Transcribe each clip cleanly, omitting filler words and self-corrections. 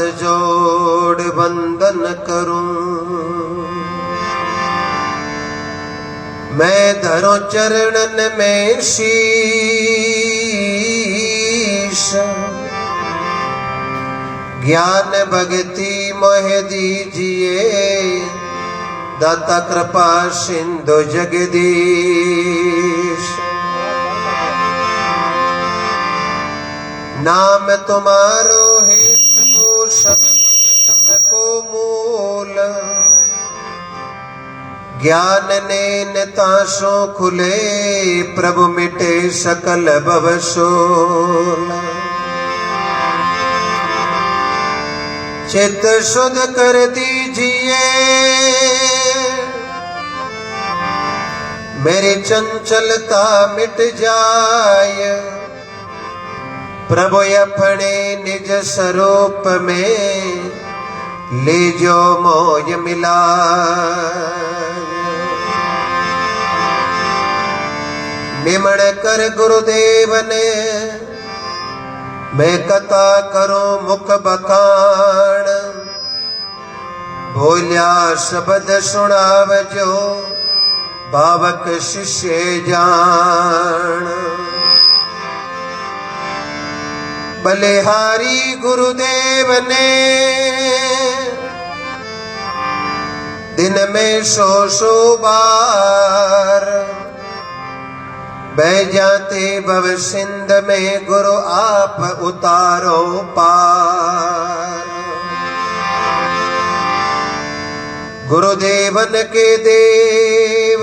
हाथ जोड़ वंदन करूं, मैं धरो चरणन में शीश, ज्ञान भक्ति मोह दीजिए, दाता कृपा सिंधु जगदीश। नाम तुम्हारो है प्रभु शब्द को मूल, ज्ञान ने नेताशों खुले, प्रभु मिटे सकल भवशोल। चित्त शुद्ध कर दीजिए, मेरी चंचलता मिट जाए, प्रभु अपने निज स्वरूप में ले जो मोय मिलाए। निमण कर गुरुदेव ने, मैं कथा करूं मुख बखान, बोलिया शब्द सुनावजो, भावक शिष्य जान। बलिहारी गुरुदेव ने, दिन में सौ बार, बह जाते भव सिंध में, गुरु आप उतारो पार। गुरुदेवन के देव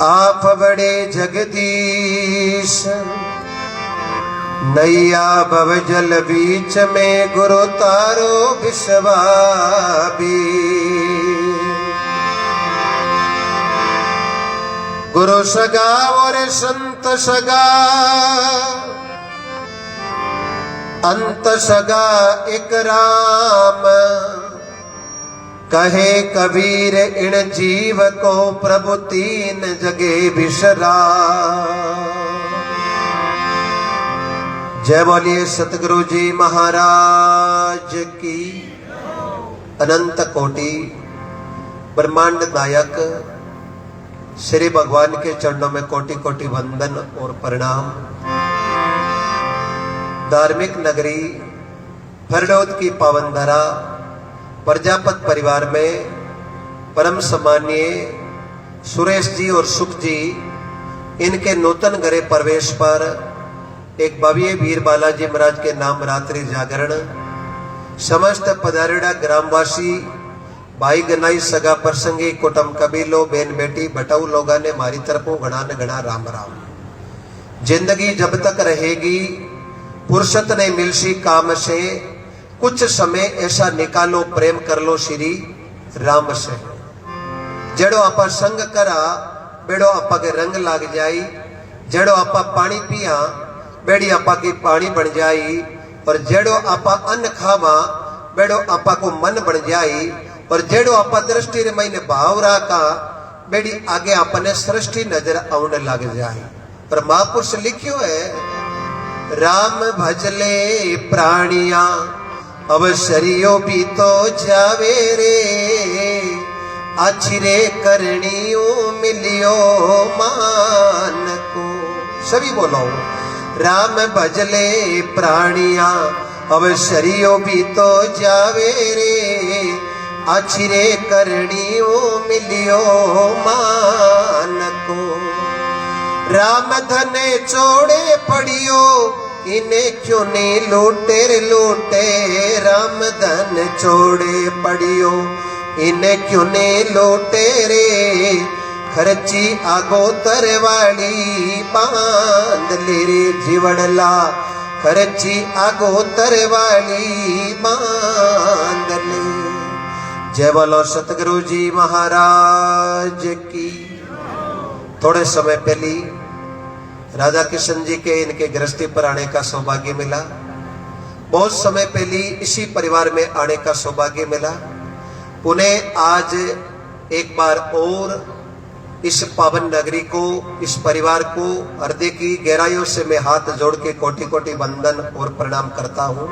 आप बड़े जगदीश, नैया भव जल बीच में, गुरु तारो विश्वाबी। गुरु सगा और संत सगा, अंत सगा एक राम, कहे कबीर इन जीव को, प्रभु तीन जगे विश्राम। जय बोलिए सतगुरु जी महाराज की। अनंत कोटि ब्रह्मांड नायक श्री भगवान के चरणों में कोटि कोटि वंदन और प्रणाम। धार्मिक नगरी फरडोद की पावन धरा प्रजापत परिवार में परम सम्मानीय सुरेश जी और सुख जी, इनके नूतन घरे प्रवेश पर एक भव्य वीर बालाजी महाराज के नाम रात्रि जागरण, समस्त पधारेड़ा ग्रामवासी भाई गनाई सगा प्रसंगी कुटुंब कबीलो बेन बेटी बटाऊ लोगा ने मारी तरफों घना न घना राम राम। जिंदगी जब तक रहेगी फुर्सत नहीं मिलसी काम से, कुछ समय ऐसा निकालो प्रेम कर लो श्री राम से। जड़ो आपा संग करा बेड़ो आपा के रंग लाग जाई, जड़ो आपा पानी पिया बेड़ी आपा की पानी बन जाई, और जेड़ो आपा अन्न खावा बेड़ो आपा को मन बन जाई, और जेड़ो आपा दृष्टि रे महीने भावरा का बेड़ी आगे अपने सृष्टि नजर आने लग जाए। पर महापुरुष लिखियो है, राम भजले प्राणिया अवसरियो भी तो जावे रे, आछिरे करनियो मिलियो मान को। सभी बोलो, राम भजले प्राणिया अवसरियो भी तो जावे रे, आछिरे करनियो मिलियो मान को। राम धने चोड़े पड़ियो, इन्हें क्यों नहीं लूटे रे लूटे, राम धन चोड़े पड़ियो, इन्हें क्यों नहीं लूटे रे, खर्ची आगो तरवाली बांध ले रे जीवड़ला, खर्ची आगो तरवाली बांध ले। जय बोलो सतगुरु जी महाराज की। थोड़े समय पहले राधा किशन जी के इनके गृहस्थी पर आने का सौभाग्य मिला। बहुत समय पहले इसी परिवार में आने का सौभाग्य मिला। पुणे आज एक बार और इस पावन नगरी को, इस परिवार को हृदय की गहराइयों से मैं हाथ जोड़ के कोटि कोटि वंदन और प्रणाम करता हूँ।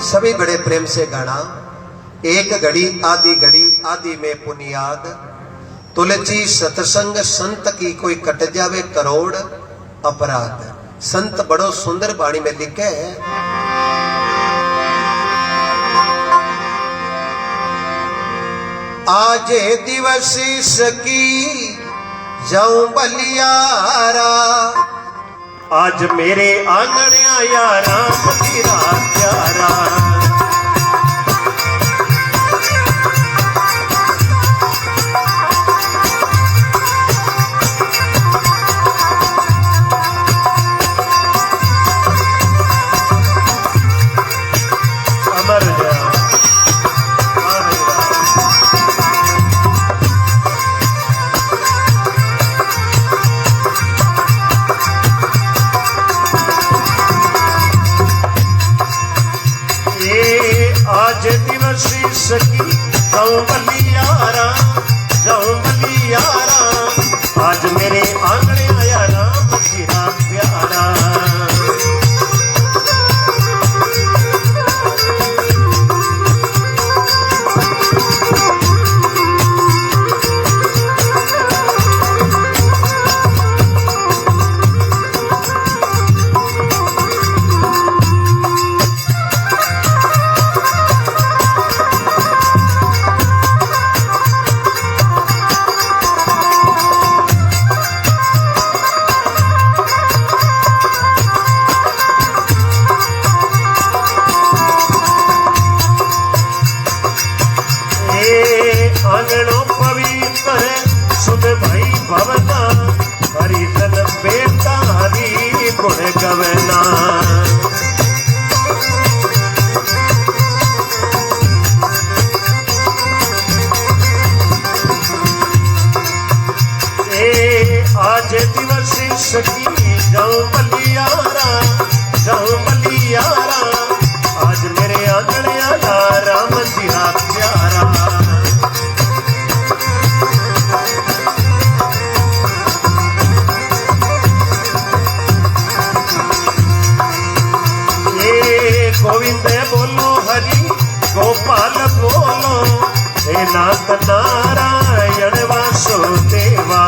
सभी बड़े प्रेम से गाना। एक घड़ी आदि में पुनियाद, तुलसी सतसंग संत की कोई कट जावे करोड़ अपराध। संत बड़ो सुंदर वाणी में लिखे है, आज दिवस सकी जाऊं बलियारा, आज मेरे आंगन आया राम तेरा प्यारा। आज दिवस सकी जाऊं बलियारा, जाऊं बलियारा, आज मेरे आंगने आया राम तेरा प्यारा। आंगणों पवित्र सुध भाई भवना, हरि तन बेटा हरि गुण गवना। आज दिवस सकी जाऊं बलियारा, जाऊं बलियारा, आज मेरे आंगन आया राम तेरा प्यारा। गोविंद बोलो हरि गोपाल बोलो, हे नाथ नारायण वासुदेवा।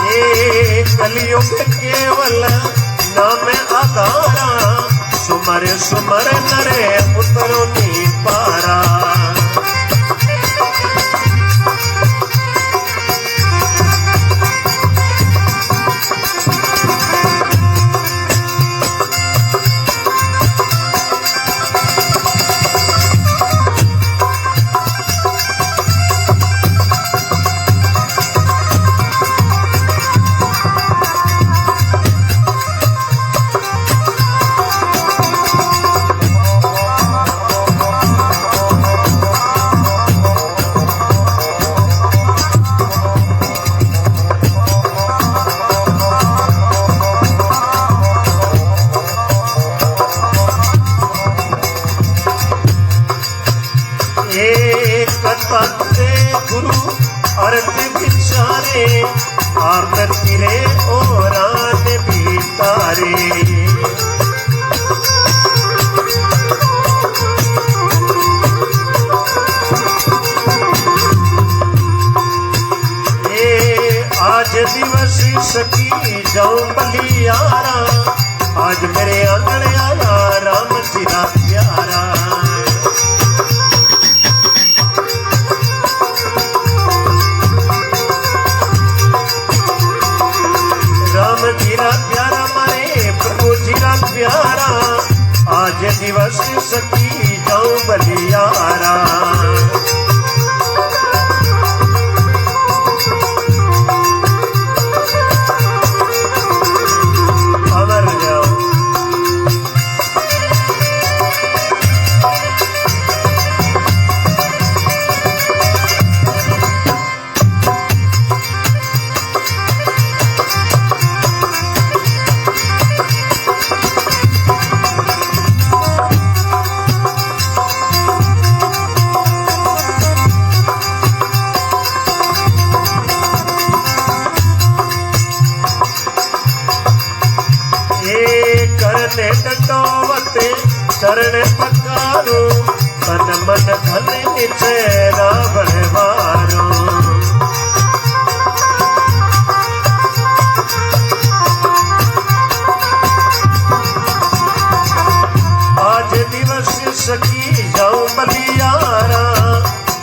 ये कलियुग केवल नाम आधारा, सुमर सुमर नरे उतरो नी पारा। गुरु अर्थ विचारे, आप तिरे ओरान भी तारे। आज दिवस सकी जाऊं बलियारा, आज मेरे आंगन आया राम तेरा प्यारा। राम जीरा प्यारा मारे प्रभु जीरा प्यारा, आज दिवस सकी जाऊं बलियारा। अमर जाओ चरण पकारो तन मन धन निचय रावण मारो। आज दिवस सखी जाऊं बलियारा,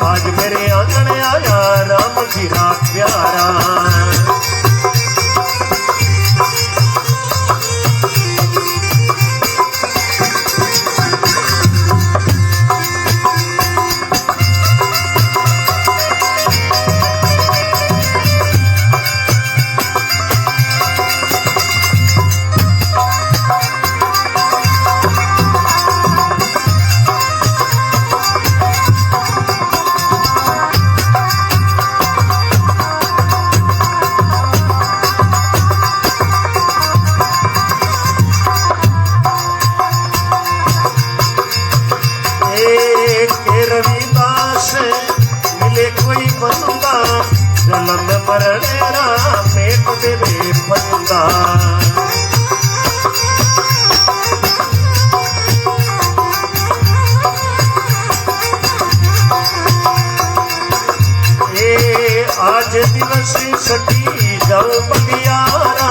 आज मेरे आंगन आया राम जी रा प्यारा। मिले कोई बंदा जन्म मरण मेट देवे बंदा। आज दिवस सखी जाऊं बलियारा,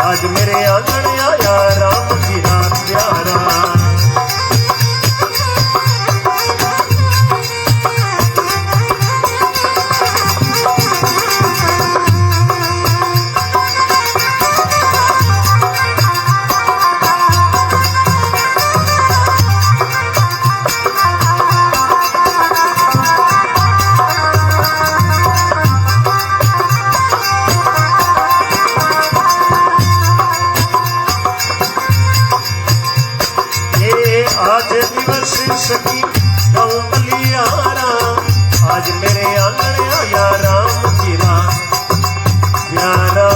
आज मेरे आंगन आया राम जी रा प्यारा। आज दिवस सखी जाऊं बलियारा, आज मेरे आंगन आया राम जी रा प्यारा।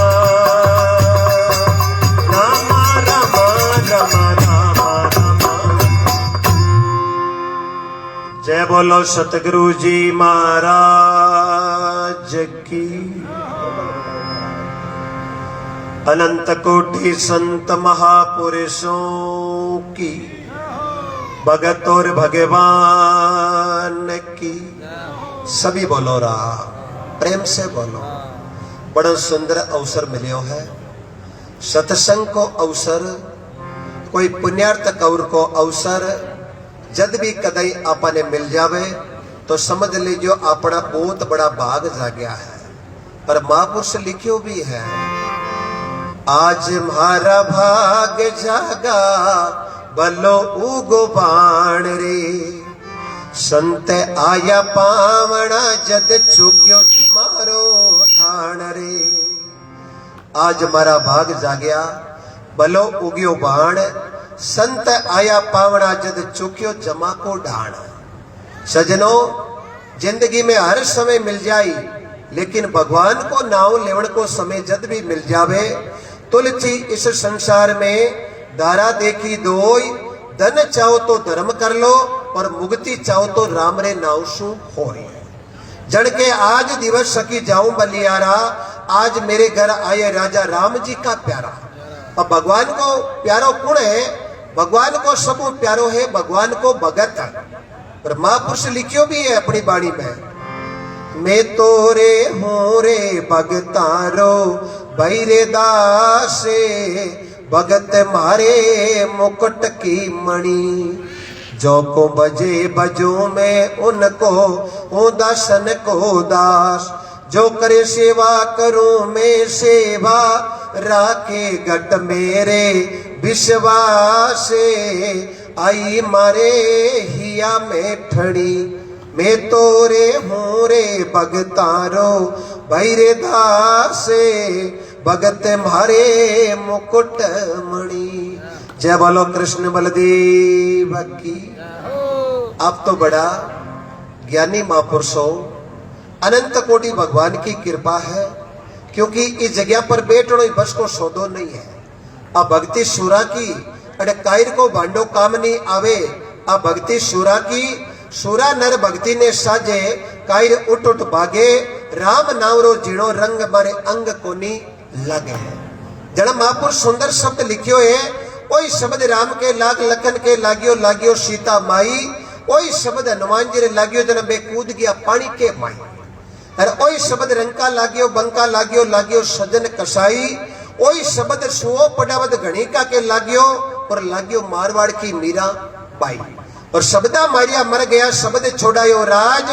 रामा रामा रामा रामा रामा। जय बोलो सतगुरु जी महाराज की। अनंत कोटि संत महापुरुषों की, भगत और भगवान की। सभी बोलो राम, प्रेम से बोलो। बड़ा सुंदर अवसर मिलियो है सत्संग को अवसर, कोई पुण्यार्थ कौर को अवसर जद भी कदई आपने मिल जावे तो समझ लीजिए अपना बहुत बड़ा भाग जागया है। पर महापुरुष लिखियो भी है, आज म्हारा भाग जागा बलो उगो बाण रे, संत आया पावना जद चुक्यो मारो ठाण रे। आज मारा भाग जागया बलो उग्यो बाण, संत आया पावना जद चुक्यो जमा को ढाण। सजनों, जिंदगी में हर समय मिल जाई, लेकिन भगवान को नाव लेवण को समय जद भी मिल जावे। तुलसी इस संसार में दारा देखी दोई, धन चाहो तो धर्म कर लो और मुक्ति चाहो तो राम रे नाव सु होय। जन के आज दिवस सखी जाऊं बलियारा, आज मेरे घर आए राजा राम जी का प्यारा। अब भगवान को प्यारो कौन है? भगवान को सब प्यारो है, भगवान को भगत। पर महापुरुष लिखियो भी है अपनी बाणी में, मैं तोरे हूं रे भगतारो भैरे दासे, भगत मारे मुकुट की मणि। जो को बजे बजो में उनको हो दासन को दास, जो करे सेवा करूं मैं सेवा, राखे घट मेरे विश्वास। आई मारे हिया में ठड़ी, मैं तोरे हूं रे भगतारो भैरे दासे, भगत मारे मुकुट मणि। जय बोलो कृष्ण बलदेव की। आप तो बड़ा ज्ञानी महापुरुषों, अनंत कोटि भगवान की कृपा है, क्योंकि इस जगह पर बैठो बस को सौदो नहीं है। अब भक्ति सुरा की अरे कायर को भांडो काम नहीं आवे। अब भक्ति सुरा की, सुरा नर भक्ति ने साजे, कायर उठ उठ भागे। राम नावरो जीणो रंग मारे अंग कोनी लगे। जन महापुरुष सुंदर शब्द लिखियो है, वही शब्द राम के लाग लखन के लागियो लागियो सीता माई, वही शब्द हनुमान जी रे लागियो जन बे कूद गया पानी के माई। और वही शब्द रंका लागियो बंका लागियो लागियो सजन कसाई, वही शब्द सुओ पड़ावत गणिका के लागियो और लागियो मारवाड़ की मीरा बाई। और शब्दा मारिया मर गया शब्द छोड़ायो राज,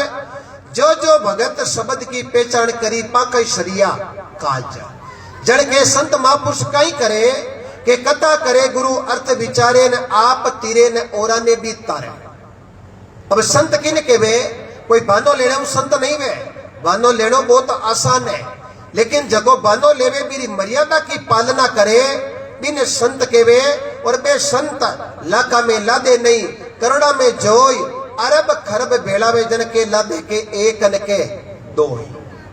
जो जो भगत शब्द की पहचान करी पाकई सरिया काज। जड़ के संत महापुरुष कई करे के कथा करे गुरु अर्थ विचारे न आप तीरे न ओरा ने भी तारे। अब संत किन के वे कोई बानो लेना संत नहीं वे, बानो लेनो बहुत आसान है, लेकिन जगो बानो लेवे मेरी मर्यादा की पालना करे बिन संत के वे। और बे संत लाका में लादे नहीं, करोड़ा में जोई अरब खरब बेड़ावे जन के लादे के एक न के दो।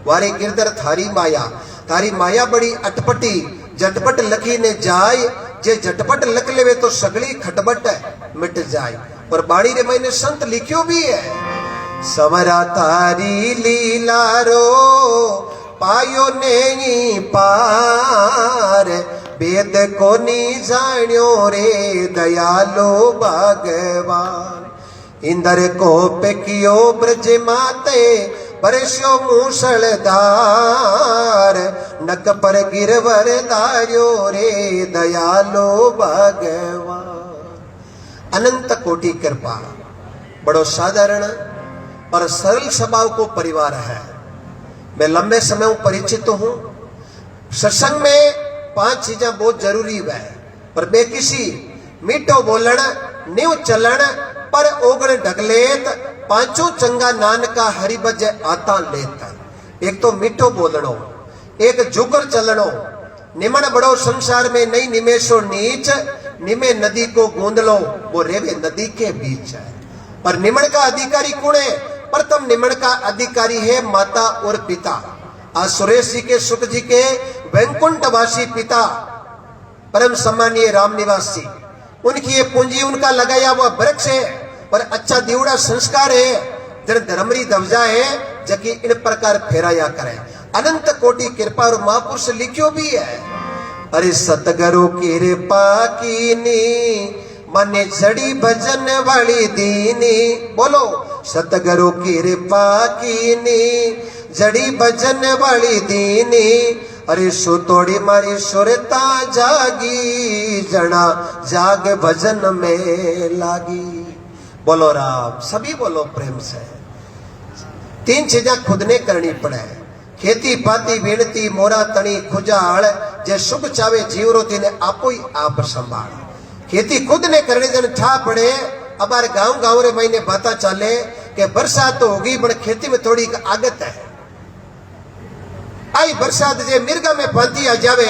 वारी गिरधर थारी माया, थारी माया बड़ी अटपटी, झटपट लखी ने जाय, जे झटपट लख लेवे तो सगली खटबट मिट जाए। और बाड़ी रे मैंने संत लिखियो भी है, समरा तारी लीला रो पायो नहीं पार, वेद को नी जान्यो रे दयालो भगवान। इंद्र को पेकियो ब्रज माते बरस्यो मूसलधार, नक पर गिरवर दार्यो रे दयालो भगवान। अनंत कोटि कृपा, बड़ो साधारण और सरल स्वभाव को परिवार है। मैं लंबे समय परिचित हूं। सत्संग में 5 चीजें बहुत जरूरी है, पर बेकिसी मीठो बोलन न्यू चलन पर ओगण ढगलेत, पांचों चंगा नानका हरि बज आता लेत। एक तो मीठो बोलनो, एक जुगर चलनो, निमन बड़ो संसार में नहीं निमेशो नीच, निमे नदी को गूंद लो वो रेवे नदी के बीच है। पर निमन का अधिकारी कौन है? प्रथम निमन का अधिकारी है माता और पिता। आज सुरेश जी के सुख जी के वैकुंठवासी पिता परम सम्मानीय राम निवास जी, उनकी ये पूंजी उनका लगाया हुआ वृक्ष है और अच्छा दिवड़ा संस्कार है, जन धर्मरी दवजा है जबकि इन प्रकार फेराया करे। अनंत कोटि कृपा और महापुरुष लिखियो भी है, अरे सतगुरु कृपा कीनी मने जड़ी भजन वाली दीनी। बोलो सतगुरु कृपा कीनी जड़ी भजन वाली दीनी, अरे सुतोड़ी मारी सुरता जागी, जना जाग भजन में लागी। बोलो राम, सभी बोलो प्रेम से। 3 चीजें खुद ने करनी पड़े, खेती पाती विनती मोरा तणी खुजाड़, जे शुभ चावे जीवरो तीने आपो ही आप संभाल। खेती खुद ने करने जन ठा पड़े। अब गांव गांव रे महीने बाता चाले कि बरसात तो होगी पर खेती में थोड़ी आगत है। आई बरसात जे मिर्गा में पाती आ जावे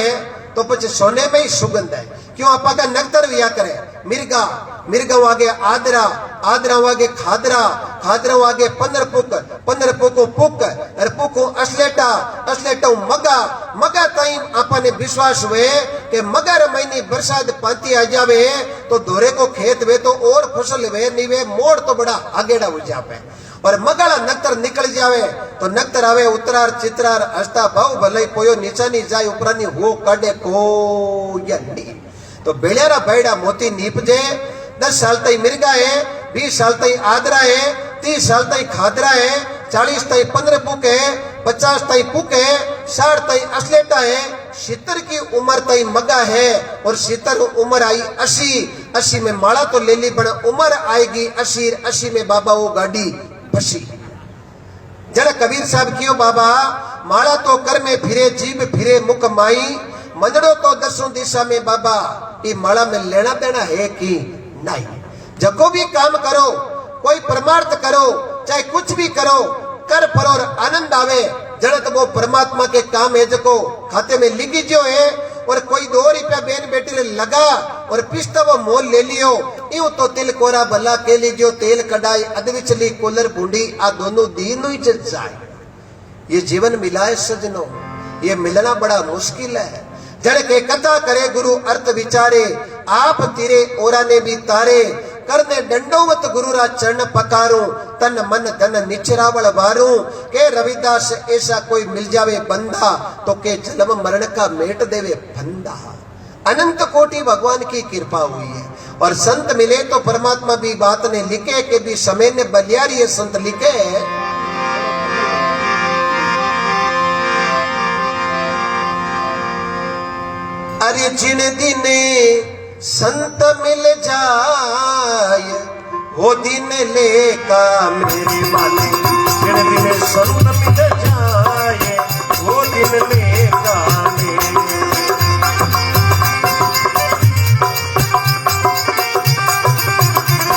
तो पछ सोने में ही सुगंध है। क्यों आपा का नक्तर विया करे, मिर्गा मिर्गा वागे आदरा, आदरा वागे खादरा, खादरा वागे 15 पुक, 15 पुको पुक, और पुको असलेटा, असलेटा मगा, मगा ताई आपने विश्वास हुए कि मगर महीने बरसात पाती आ जावे तो धोरे को खेत वे तो और फसल वे नहीं वे मोड़ तो बड़ा आगेड़ा हो जावे। और मगाला नक्तर निकल जावे तो नक्तर आवे उतरार चित्रार हस्ता भाव भले पोयो नीचानी जाय उपरानी हो काढे को या नहीं। तो बेड़ियारा बैड़ा मोती नीप जे। 10 साल तई मिर्गा है, 20 साल तई आदरा है, 30 साल तई खादरा है, 40 तई 15 पुक है, 50 तई पुक है, 60 तई असलेटा है, 70 की उम्र तई मगा है और 70 उम्र आई 80, 80 में माला तो ले ली बड़ा उम्र आएगी 80, 80 में बाबा वो गाड़ी फसी। जरा कबीर साहब कियो बाबा, माला तो कर में फिरे जीव फिरे मुख माई, मंदड़ो तो 10 दिशा में बाबा, ये माला में लेना देना है कि नहीं। जको भी काम करो, कोई परमार्थ करो, चाहे कुछ भी करो, कर पर और आनंद आवे। जड़त वो परमात्मा के काम है जको खाते में लिखी जो है। और कोई 2 रुपया बेन बेटी ने लगा और पिस्ता वो मोल ले लियो, यूं तो तिल कोरा भला के लीजियो, तेल कढ़ाई अधविचली कोलर बूंदी, आ दोनों दीन ही जज जाए। ये जीवन मिला है सजनों, ये मिलना बड़ा मुश्किल है। जड़ के कथा करे गुरु अर्थ विचारे, आप तिरे ओरा ने भी तारे, करने दंडोवत गुरुरा चरण पकारूं, तन मन धन निचरावल वारूं। के रविदास ऐसा कोई मिल जावे बंदा, तो के जन्म मरण का मेट देवे फंदा। अनंत कोटि भगवान की कृपा हुई है। और संत मिले तो परमात्मा भी बात ने लिखे कि भी समय ने बलियार ये संत लिखे अरे जिन दिने संत मिल जाए वो दिन लेका मेरे मालिक, जिन दिन संत मिल जाए वो दिन लेका मेरे।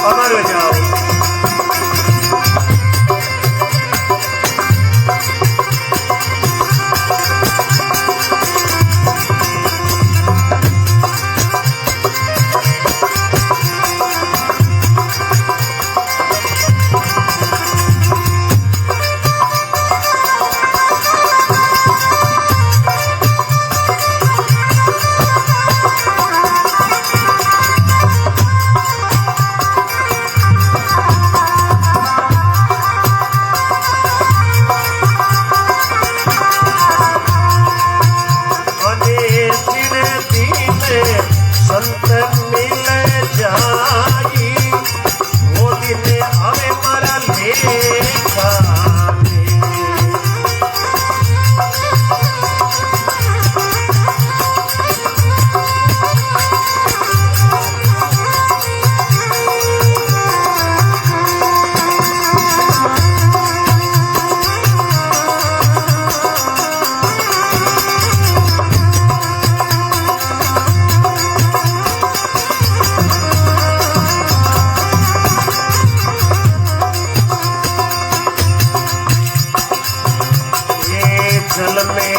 अमर हो जाओ। संत मिल जाई वो दिन आवे मारा लेका जल में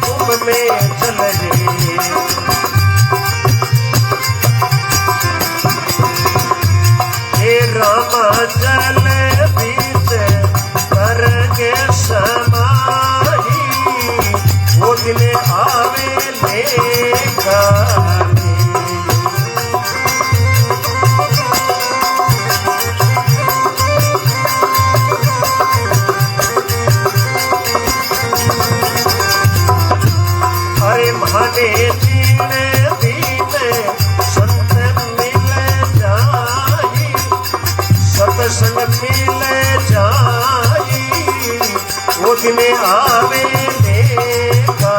कुंभ में चल रे हे रामा जल बीच कर के समाही वो दिन आवे लेका माने दीने दीने संत मिल जाई सत्संग मिल जाई वो दिन आवे लेका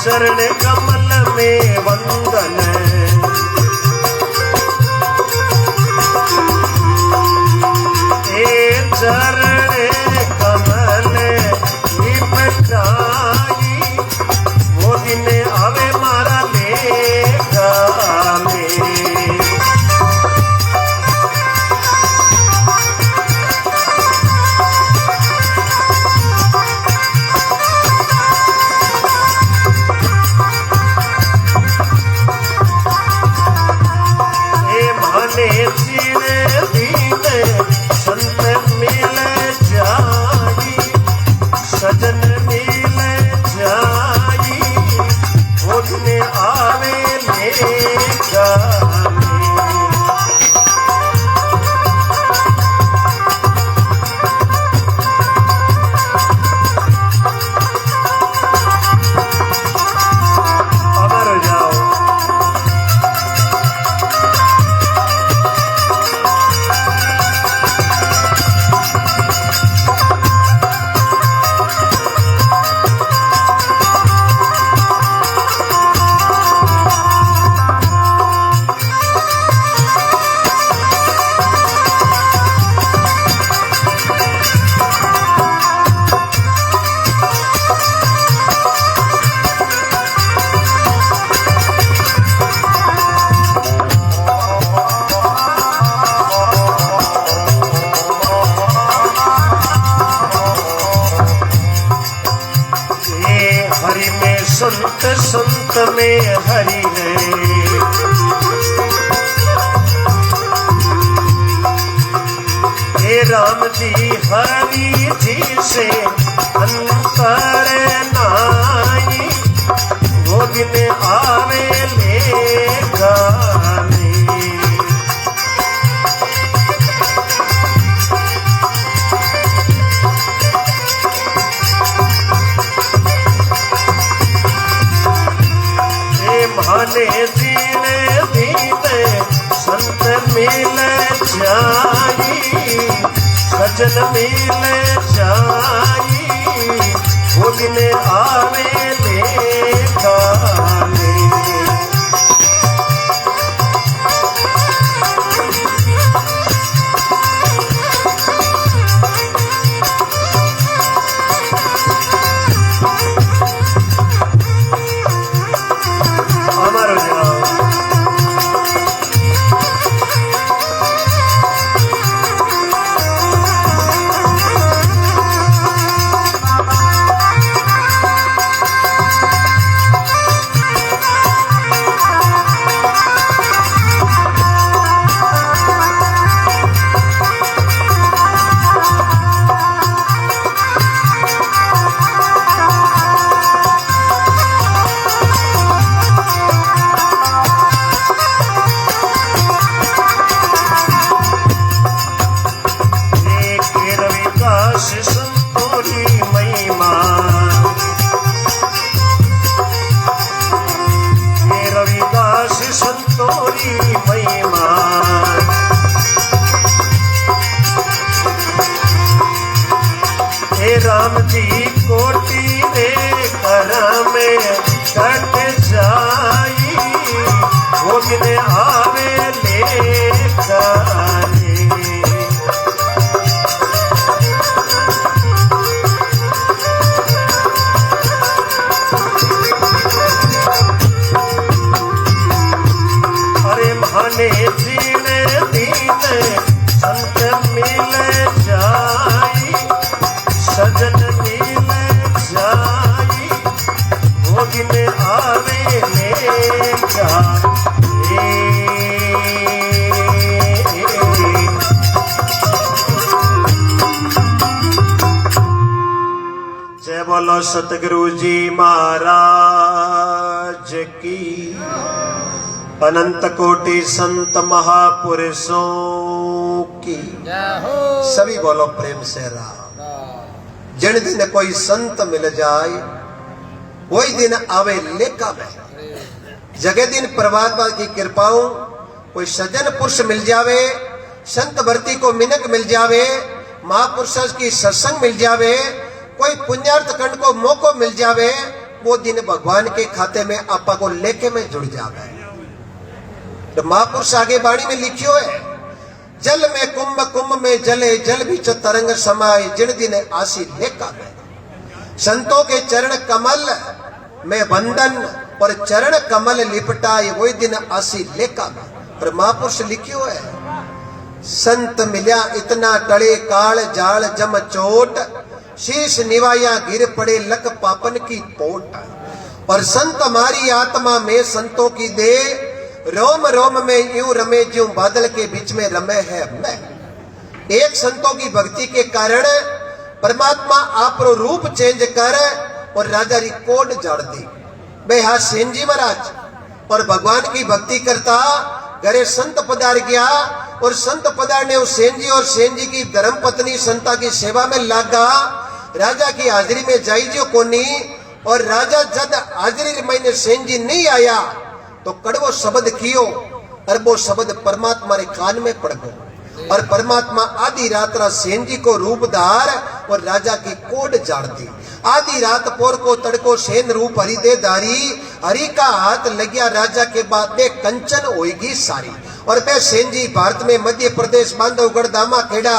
चरण कमल में वंदन ए चरण कमल लिपटाई वो दिन आवे मारा लेका में संत संत में हरि है। हे राम जी हरि जी से अंतर नाई, वो दिन आवे ले गाने। माने जीने दीने संत मिल जाई, सजन मिल जाई, वो दिन आवे ले गाने। राम जी कोटि रे कर में कट जाई, वो दिन आवे ले गाने। अरे माने जीने दीने संत मिल जाई, सजन मिल जाई, वो दिन आवे ले गाने। जय बोलो सतगुरु जी महाराज की। अनंत कोटि संत महापुरुषों की। सभी बोलो प्रेम से राम। जिन दिन कोई संत मिल जाए वही दिन आवे लेका में। जगह दिन परमात्मा की कृपाओं कोई सज्जन पुरुष मिल जावे, संत भर्ती को मिनक मिल जावे, महापुरुष की सत्संग मिल जावे, कोई पुण्यार्थ खंड को मौको मिल जावे, वो दिन भगवान के खाते में आपा को लेके में जुड़ जावे। तो महापुरुष आगे बाणी में लिखियो है, जल में कुंभ कुंभ में जले जल भी तरंग समाये, जिन दिन आसी लेका में। संतों के चरण कमल में बंधन और चरण कमल लिपटाए, वही दिन आसी लेका में। पर महापुरुष लिखियो है, संत मिल्या इतना टले काल जाल जम चोट, शीश निवाया गिर पड़े लक पापन की पोट। और संत हमारी आत्मा में संतों की दे, रोम रोम में यूं रमे ज्यों बादल के बीच में रमे है मैं। एक संतों की भक्ति के कारण परमात्मा आप रूप चेंज कर और राजा री कोड जड़ दी। बेहा सेन जी महाराज और भगवान की भक्ति करता घरे संत पधार गया, और संत पधार ने उस सेन जी और सेन जी की धर्म पत्नी संता की सेवा में लागा। राजा की हाजिरी में जाई जो कोनी, और राजा जब हाजिरी में सेन जी नहीं आया तो कड़वो शब्द कियो, और वो शब्द परमात्मा रे कान में पड़ गयो। और परमात्मा आधी रात सेन जी को रूप धार और राजा की कोड जाड़ दी। आधी रात पोर को तड़को सेन रूप हरि दे धारी, हरि का हाथ लगिया राजा के बाद में कंचन होएगी सारी। और पे सेन जी भारत में मध्य प्रदेश बांधवगढ़ दामा खेड़ा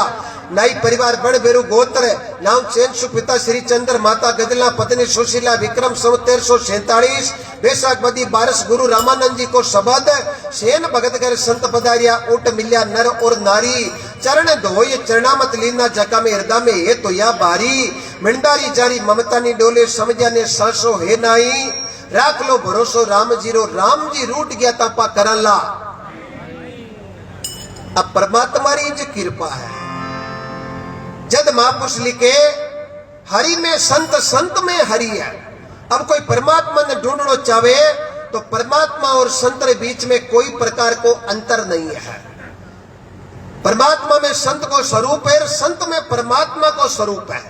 नाई परिवार बड़ बेरू गोत्र नाम चैन सु पिता श्री चंद्र माता गजला पत्नी सुशीला विक्रम सौ 1347 बैसाख बदी बारस गुरु रामानंद जी को शब्द सेन भगत कर संत पधारिया उठ मिल्या नर और नारी चरण धोय चरणामत लीना जका में हृदय में ये तो या बारी मिंडारी जारी ममता नी डोले समझा ने सासो है नाई राख लो भरोसो राम जी रो, राम जी रूट गया तापा करन ला। अब परमात्मा री जो कृपा है, जद महापुरुष लिखे हरि में संत, संत में हरि है। अब कोई परमात्मा ने ढूंढना चाहे तो परमात्मा और संत के बीच में कोई प्रकार को अंतर नहीं है। परमात्मा में संत को स्वरूप है, संत में परमात्मा को स्वरूप है।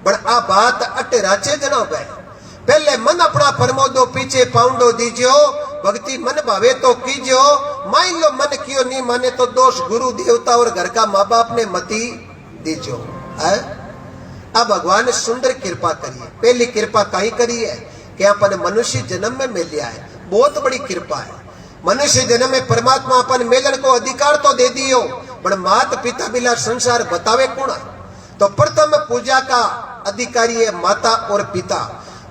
बट आ बात अटे राचे जनाब है। पहले मन अपना परमोदो, पीछे पाउंडो दीजियो, भक्ति मन भावे तो कीजियो। मान लो मन कियो नहीं माने तो दोष गुरु देवता और घर का माँ बाप ने मती दीजियो। अब भगवान ने सुंदर कृपा करी है। पहली कृपा कहीं करी है कि अपन मनुष्य जन्म में मिल लिया है, बहुत बड़ी कृपा है। मनुष्य जन्म में परमात्मा अपन मिलन को अधिकार तो दे दियो, पर मात पिता बिना संसार बतावे कौन? तो प्रथम पूजा का अधिकारी है माता और पिता।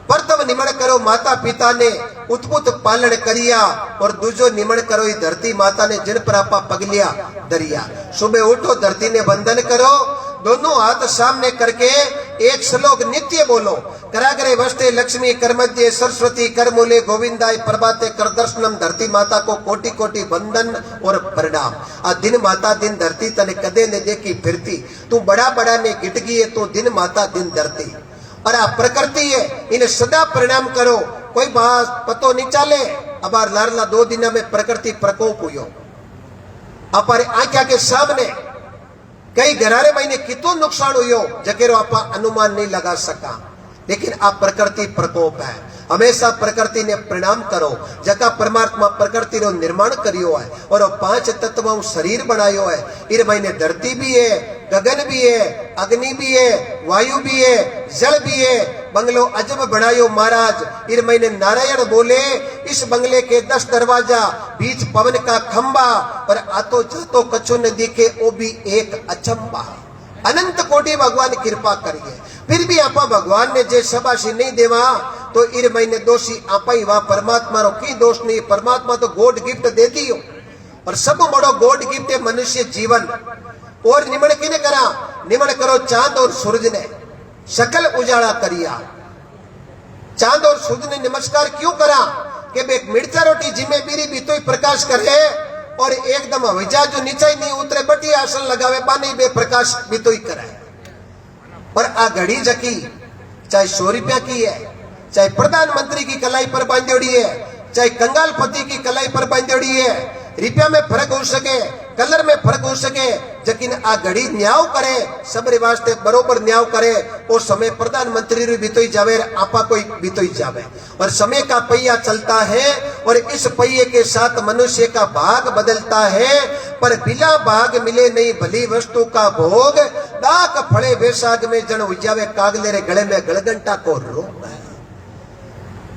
प्रथम निमण करो माता पिता ने उत्पुत पालन करिया, और दूजो निमण करो धरती माता ने जिन पर आपा पगलिया दरिया। सुबह उठो धरती ने वंदन करो, दोनों हाथ सामने करके एक श्लोक नित्य बोलो। कराग्रे वस्ते लक्ष्मी करमध्य सरस्वती करमूले गोविंदाय प्रभाते कर दर्शनम। धरती माता को कोटि कोटि वंदन और प्रणाम। आ दिन माता दिन धरती तने कदे ने देखी फिरती, तू बड़ा बड़ा ने गिट गई है, तू दिन माता दिन धरती। और आ प्रकृति है, इन्हें सदा प्रणाम करो। कोई बात पतो नहीं चले। अब लारला 2 दिन में प्रकृति प्रकोप हुयो, अपारे आंखा के सामने कई घरारे महीने कितो नुकसान हुयो जकेरो आपा अनुमान नहीं लगा सका। लेकिन आप प्रकृति प्रकोप है। हमेशा प्रकृति ने प्रणाम करो, जका परमात्मा प्रकृति रो निर्माण करियो है और 5 तत्वों शरीर बनायो है। इन महीने धरती भी है, गगन भी है, अग्नि भी है, वायु भी है, जल भी है। बंगलो अजब बनायो महाराज। इन महीने नारायण बोले, इस बंगले के 10 दरवाजा, बीच पवन का खंबा, और आतो जातो कछु न दिखे, वो भी एक अचंबा। अनंत कोटि भगवान कृपा करिए, फिर भी आपा भगवान ने जे शबाशी नहीं देवा तो इन महीने दोषी आपा ही वा। परमात्मा रो की दोष नहीं, परमात्मा तो गॉड गिफ्ट दे दियो, और सब बड़ो गॉड गिफ्ट है मनुष्य जीवन। और निमण किने करा? निमण करो चांद और सूरज ने, सकल उजाला करिया। चांद और सूरज ने नमस्कार क्यों करा? कि बे मिर्चा रोटी जिमे बीरी भी तो ही प्रकाश करे, और एकदम हविजा जो नीचे ही नहीं उतरे बटी आसन लगावे पानी बे प्रकाश भी तो ही करे। पर आ घड़ी जकी चाहे 100 रुपया की है, चाहे प्रधानमंत्री की कलाई पर बांधेड़ी है, चाहे कंगालपति की कलाई पर बांधेड़ी है, रुपया में फर्क हो सके, कलर में फर्क हो सके, लेकिन आ घड़ी न्याय करे, सबरे वास्ते बरोबर न्याय करे। और समय प्रधानमंत्री री बीतोई जावे, आपा कोई बीतोई जावे, और समय का पहिया चलता है, और इस पहिए के साथ मनुष्य का भाग बदलता है। पर बिना भाग मिले नहीं भली वस्तु का भोग, दाक फड़े वैशाख में जन उजावे कागले रे गले में गलगंटा को रोक है।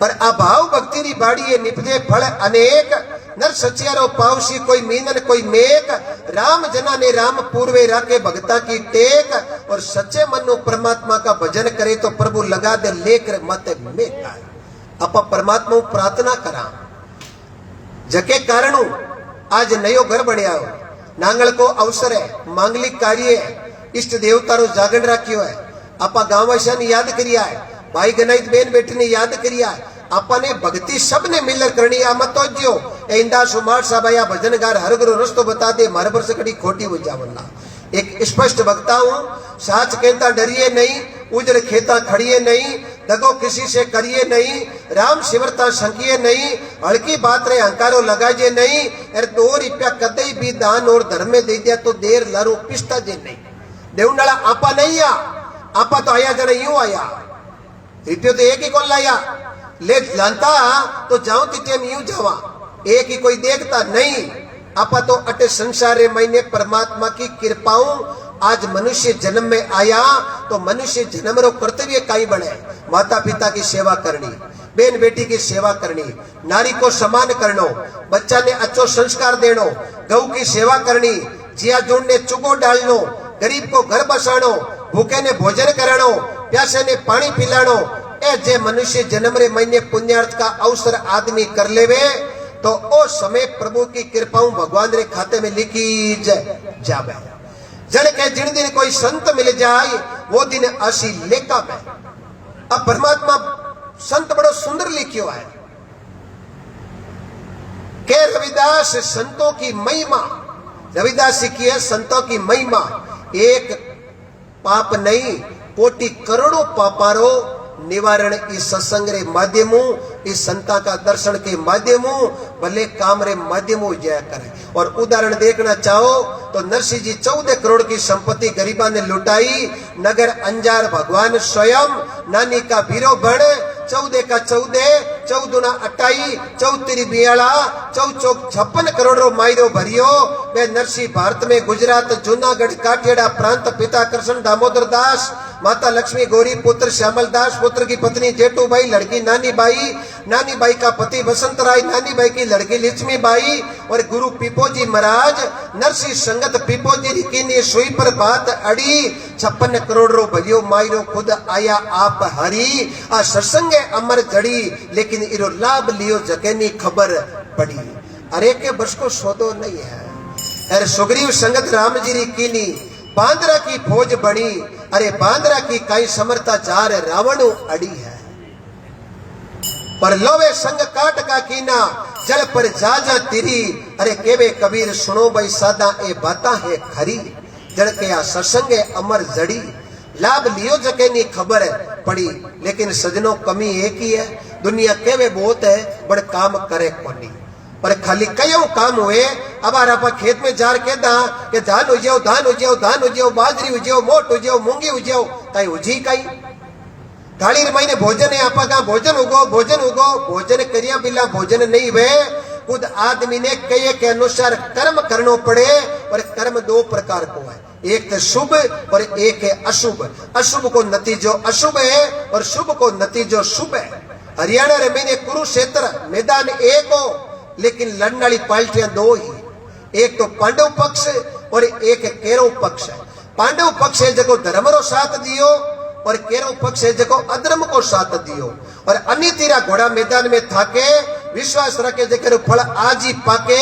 पर अभाव भक्ति री बाड़ी है, निपजे फल अनेक, नर सचियारो पावसी कोई मीनन कोई मेक। राम जना ने राम पूर्वे राखे भगता की टेक, और सच्चे मनो परमात्मा का भजन करे तो प्रभु लगा दे लेकर मत मेका। अपा परमात्मा प्रार्थना करा, जके कारणु आज नयो घर बनया हो, नांगल को अवसर है, मांगलिक कार्य है, इष्ट देवता रो जागरण राख्यो है। आपा गांववासिया ने याद करिया है, भाई गनाइत बेन बेटी ने याद करिया है। आपने भक्ति सबने मिलकर करनी आ मत जो इंदा सुमार साबया भजनगार हर गुरु रस्तो बता दे मारे पर से कड़ी खोटी हो जावला। एक स्पष्ट वक्ता हूं, साच कहता डरिए नहीं, उजड़ खेता खड़िए नहीं, दगो किसी से करिए नहीं, राम शिवरता संकिए नहीं, हल्की बात रे अहंकारो लगाइए नहीं। अरे 2 रुपया कदई भी दान और धर्म में दे दिया तो देर लारो पिस्ता जे नहीं। देवनाला आपा नहीं आ, आपा तो आया जरा यूं आया, रुपये तो एक ही कौन लाया, ले जानता तो जाऊं तिटेम यूं जावा, एक ही कोई देखता नहीं। आपा तो अटे संसार महीने परमात्मा की कृपाओं आज मनुष्य जन्म में आया, तो मनुष्य जन्म रो कर्तव्य काई बने? माता पिता की सेवा करनी, बेन बेटी की सेवा करनी, नारी को सम्मान करनो, बच्चा ने अच्छो संस्कार देनो, गौ की सेवा करनी, जिया जोड़ने चुगो डालनो, गरीब को घर बसानो, भूखे ने भोजन करानो, प्यासे ने पानी पिलानो। ए जे मनुष्य जन्म रे महीने पुण्यार्थ का अवसर आदमी कर लेवे तो ओ समय प्रभु की कृपाओं भगवान रे खाते में लिखी जावे। जन के जिन दिन कोई संत मिल जाए वो दिन आशी लेका में। अब परमात्मा संत बड़ो सुंदर लिखियो है के रविदास संतों की महिमा, रविदास की है संतों की महिमा। एक पाप नहीं कोटि करोड़ों पापारो निवारण इस सत्संग रे माध्यमों, इस संता का दर्शन के माध्यमों, भले काम रे माध्यमों जया करे। और उदाहरण देखना चाहो तो नरसिंह जी 14 करोड़ की संपत्ति गरीबा ने लुटाई, नगर अंजार भगवान स्वयं नानी का बीरो बण, 14 का 14, 14 28, 14 42, 14 56 करोड़ रो मायरो भरियो। वे नरसिंह भारत में गुजरात जूनागढ़ काठियाड़ा प्रांत, पिता कृष्ण दामोदर दास, माता लक्ष्मी गौरी, पुत्र श्यामल दास, पुत्र की पत्नी जेठूबाई, लड़की नानी बाई, नानी बाई का पति बसंत राय, नानी बाई की लड़की लक्ष्मी बाई और गुरु पीपोजी महाराज। नरसिंह संगत पीपोजी की सुई पर बात अड़ी, 56 करोड़ रो भरियो मायरो खुद आया आप हरी। आ सत्संग अमर जड़ी, लेकिन इरो लाभ लियो जगनी खबर पड़ी। अरे के बस को सौदो नहीं है। अरे सुग्रीव संगत राम जी री कीनी, बांद्रा की फौज बनी, अरे बांद्रा की कई समर्था जार रावण अड़ी है। पर लोवे संग काट का कीना, जल पर जाजा तिरी, अरे केवे कबीर सुनो भाई सादा ए बाता है खरी। जड़ के आ सत्संग अमर जड़ी, लाभ लियो जके नी खबर पड़ी। लेकिन सजनों कमी एक ही है, दुनिया केवे बहुत है बड़ काम करे कोनी। पर खाली कयो काम हुए। अब आप खेत में जार के दा के धान हो जाओ, धान हो जाओ, धान हो जाओ, बाजरी हो जाओ, मोट हो जाओ, मूंगी हो जाओ, कई उजी कई थाली महीने भोजन है आपा का भोजन उगो, भोजन उगो, भोजन करिया बिना भोजन नहीं वे। खुद आदमी ने कहे के अनुसार कर्म करनो पड़े। और कर्म दो प्रकार को है, एक तो शुभ और एक है अशुभ। अशुभ को नतीजो अशुभ है और शुभ को नतीजो शुभ है। हरियाणा रे मैंने कुरुक्षेत्र मैदान एक हो, लेकिन लड़ने वाली पार्टियां दो ही, एक तो पांडव पक्ष और एक केरव पक्ष है। पांडव पक्ष है जो धर्म रो साथ दियो और केरव पक्ष है जो अधर्म को साथ दियो। और अन्य तीरा घोड़ा मैदान में थाके, विश्वास रखे जकर फल आज ही पाके,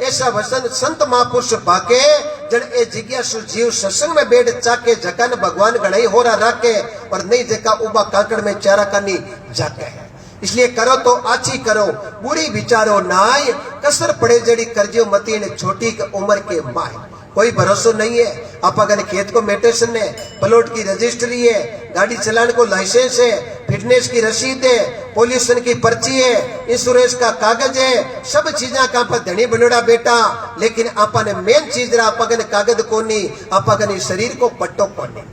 ऐसा वचन संत महापुरुष पाके। जन ए जिज्ञासु जीव सत्संग में बैठ चाके, जकान भगवान गणाई होरा राके, और नहीं जका उबा काकड़ में चारा कानी जाके। इसलिए करो तो आची करो, बुरी विचारो नाय, कसर पड़े जड़ी करजो मती ने छोटी उम्र के माय। कोई भरोसा नहीं है। आप अगर खेत को मेटेशन है, प्लॉट की रजिस्ट्री है, गाड़ी चलाने को लाइसेंस है, फिटनेस की रसीद है, पोल्यूशन की पर्ची है, इंश्योरेंस का कागज है, सब चीजा का आप धनी बनोड़ा बेटा। लेकिन आपा ने मेन चीज रहा आपा ने कागज कोनी, आपा ने शरीर को पट्टो कोनी।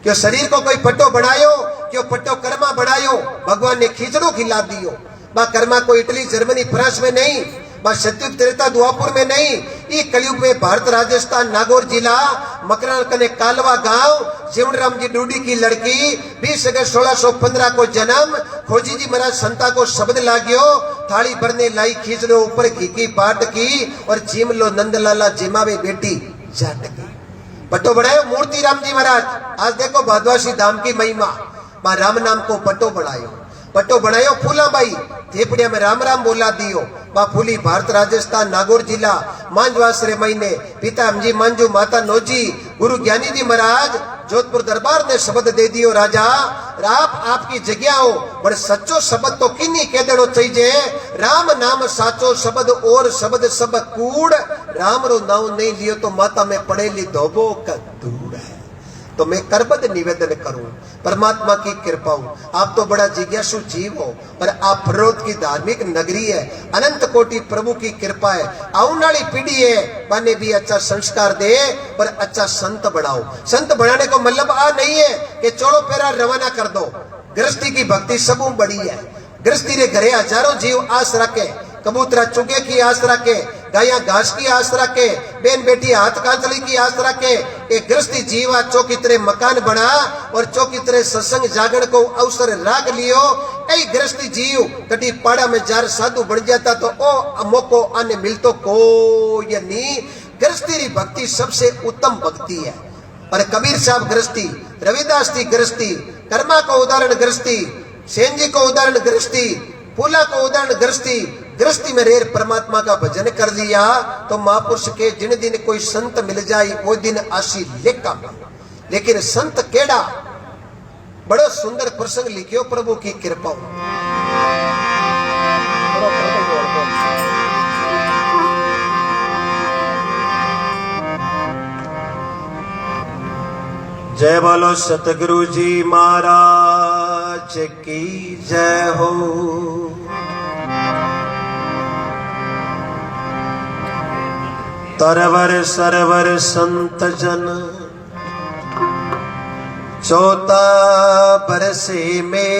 क्यों शरीर को कोई पट्टो बनायो, क्यों पट्टो कर्मा बनायो। भगवान ने खींचड़ो खिला दियो। बा कर्मा को इटली जर्मनी फ्रांस में नहीं, बा सत्युग त्रेता दुआपुर में नहीं, ये कलयुग में भारत राजस्थान नागौर जिला मकरान कने कालवा गांव, जीवनराम जी डूडी की लड़की, 20 अगस्त 1615 को जन्म। खोजी जी महाराज संता को शब्द लाग्यो, थाली भरने लाई खींचड़ो ऊपर घी की बाट की, और जीम लो नंदलाला जिमावे बेटी जाट की। पट्टो बढ़ायो मूर्ति राम जी महाराज। आज देखो भादवासी धाम की महिमा, मां राम नाम को पट्टो बढ़ायो। पट्टो बनायो फूला बाई, थेपड़िया में राम राम बोला दियो। बा फूली भारत राजस्थान नागौर जिला मांझवासरे महीने, पिता हमजी मांझू, माता नोजी, गुरु ज्ञानी जी महाराज जोधपुर दरबार ने शब्द दे दियो। राजा आपकी जगह हो, बड़े सच्चो शब्द तो किन्नी कह देनो चाहिए। राम नाम साचो शब्द और शब्द सब कूड़, राम रो नाम नहीं लियो तो माता में पड़ेली धोबो का धूड़ है। तो मैं करबद्ध निवेदन करूं, परमात्मा की कृपा हो। आप तो बड़ा जिज्ञासु जीव हो, पर आप फरोत की धार्मिक नगरी है, अनंत कोटि प्रभु की कृपा है। आने वाली पीढ़ी है, बने भी अच्छा संस्कार दे, पर अच्छा संत बढ़ाओ। संत बढ़ाने को मतलब आ नहीं है कि चोड़ो पेरा रवाना कर दो। गृहस्थी की भक्ति सबू बड़ी है। गृहस्थी रे घरे हजारों जीव आस रखे, कबूतरा चुगे की आस रखे, गाया घास की आस रखे, बेन बेटी हाथ कांतली की आस रखे। एक गृहस्थी जीवा चौकी तरह मकान बना और चौकी तरह सत्संग जागरण को अवसर राग लियो। ऐ गृहस्थी जीव कटी पाड़ा में जार साधु बन जाता तो ओ मौको आने मिलतो को या नहीं। गृहस्थी री भक्ति सबसे उत्तम भक्ति है। और कबीर साहब गृहस्थी, रविदास की गृहस्थी, कर्मा को उदाहरण गृहस्थी, सेन जी को उदाहरण गृहस्थी, फूला को उदाहरण गृहस्थी। गृहस्थी में रेर परमात्मा का भजन कर लिया तो महापुरुष के जिन दिन कोई संत मिल जाए वो दिन आशी लेका। लेकिन संत केड़ा बड़ा सुंदर प्रसंग लिखियो प्रभु की कृपा हो। जय बोलो सतगुरु जी महाराज की जय हो। तरवर सरवर संत जन चौथा बरसे में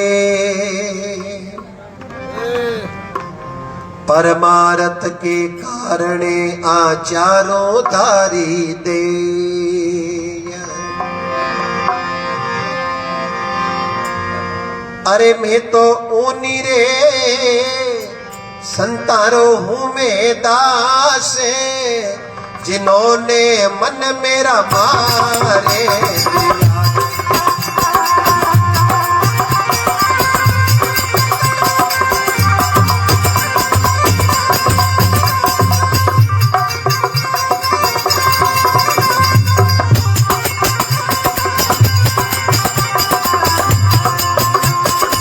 परमारथ के कारणे आचारों धारी दे। अरे मैं तो ऊनी रे संतारो हूँ मैं दास, जिन्होंने मन मेरा मारे दिया।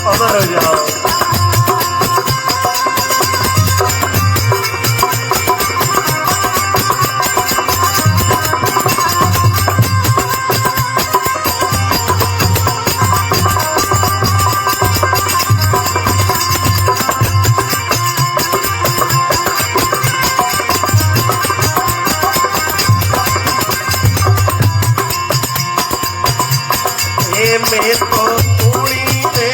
अमर हो जाओ। मैं तो पूरी रे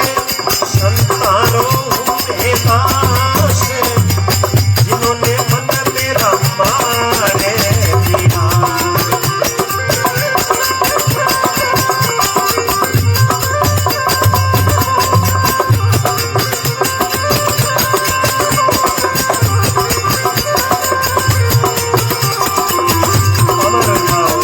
संतारो हूँ दास, जिन्होंने मन मेरा मारे दिया। अमर हो जाओ।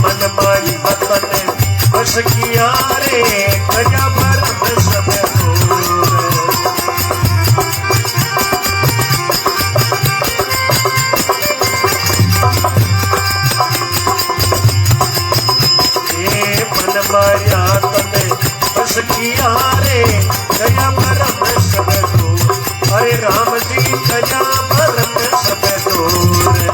मन माई बतन बस किया रे गजा भर सब मन माया तने बस किया रे गजा भर सब दूर। अरे राम जी गजा भर सब दूर।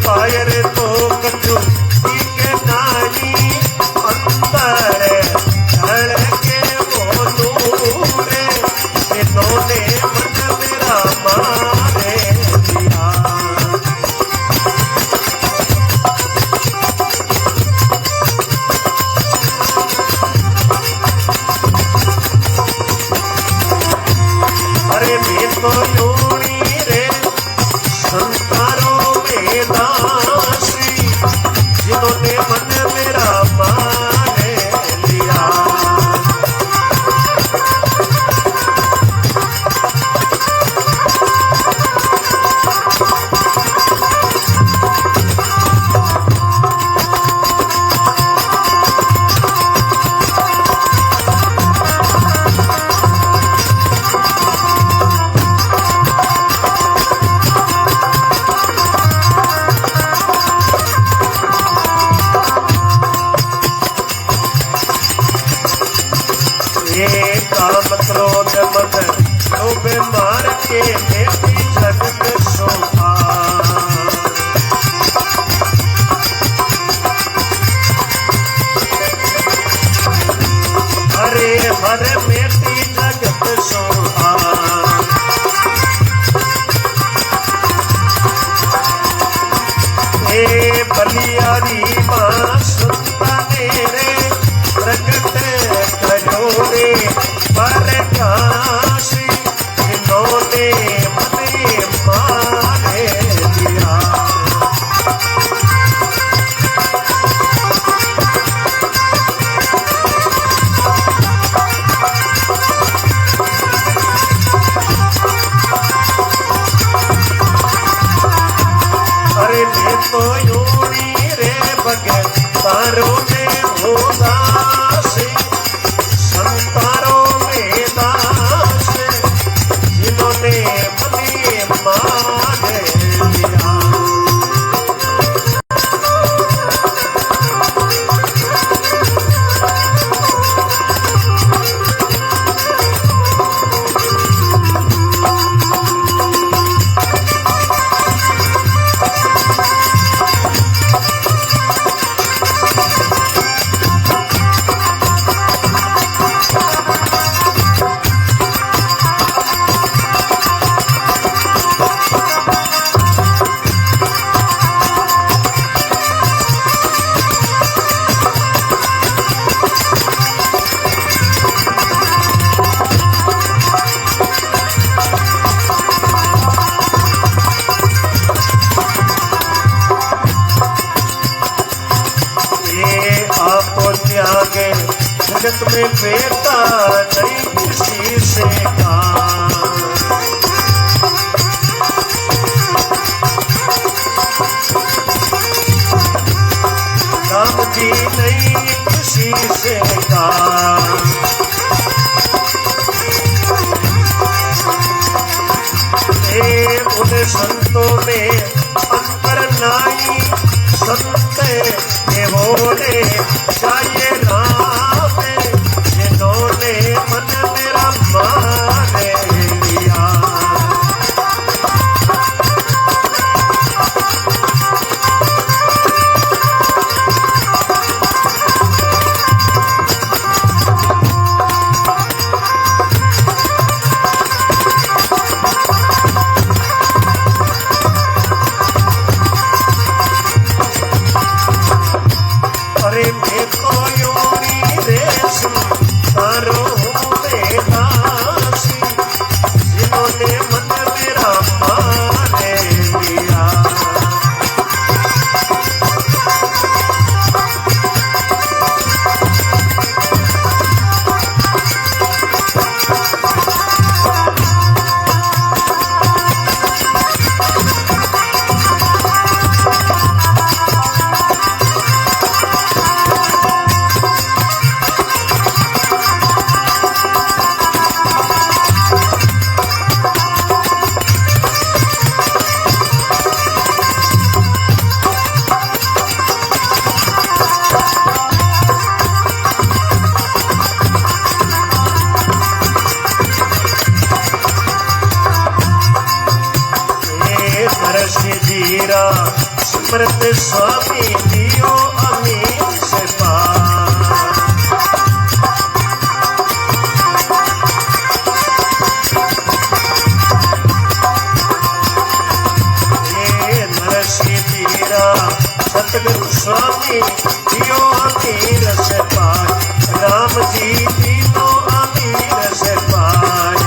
बायर तो कछु के नानी अंतर धड़ के बोलू रे, जिन्होंने मन मेरा मारे दिया। अरे मैं तो यूनी रे संतारों में दासी, जिन्होंने मन मेरा मारे लिया। काम क्रोध मद लोभ मार के मेरी जगत शोभा। अरे हर मेरी जगत शोभा। बलियारी माँ सुनता मेरे प्रकट करो रे पर काशी, जिन्होंने मन जगत में बेटा नहीं किसी से का। राम जी नहीं किसी से का। उन संतों में अंतर नाई, संत ये बोले चाहिए राम, जिन्होंने मन मेरा मान लिया। स्मृत स्वामी दियो अमीर से नरसी धीरा सतगुरु स्वामी दियो अमीर से पार। राम जी दियो अमीर से पार।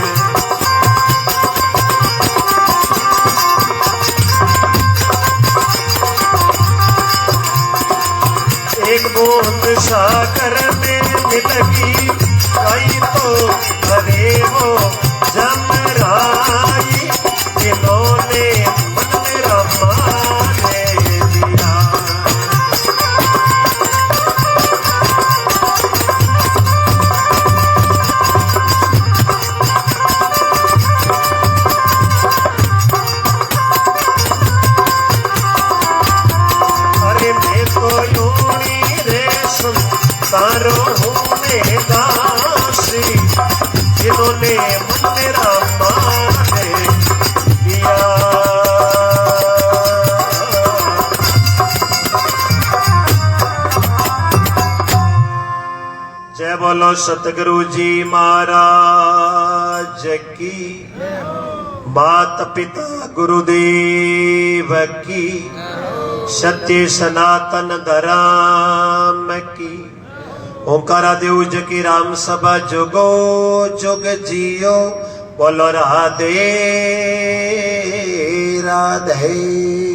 एक बूंद सागर में मिलगी आई तो भरे वो जमराई, जिन्होंने मन मेरा मान लिया। अरे मैं तो तारो में दासी, जिन्होंने मन मेरा मान लिया। जय बोलो सतगुरु जी महाराज की। माता पिता गुरुदेव की। सत्य सनातन धर्म की। ओंकारा देव जकी राम सभा जुगो जुग जियो। बोलो राधे राधे।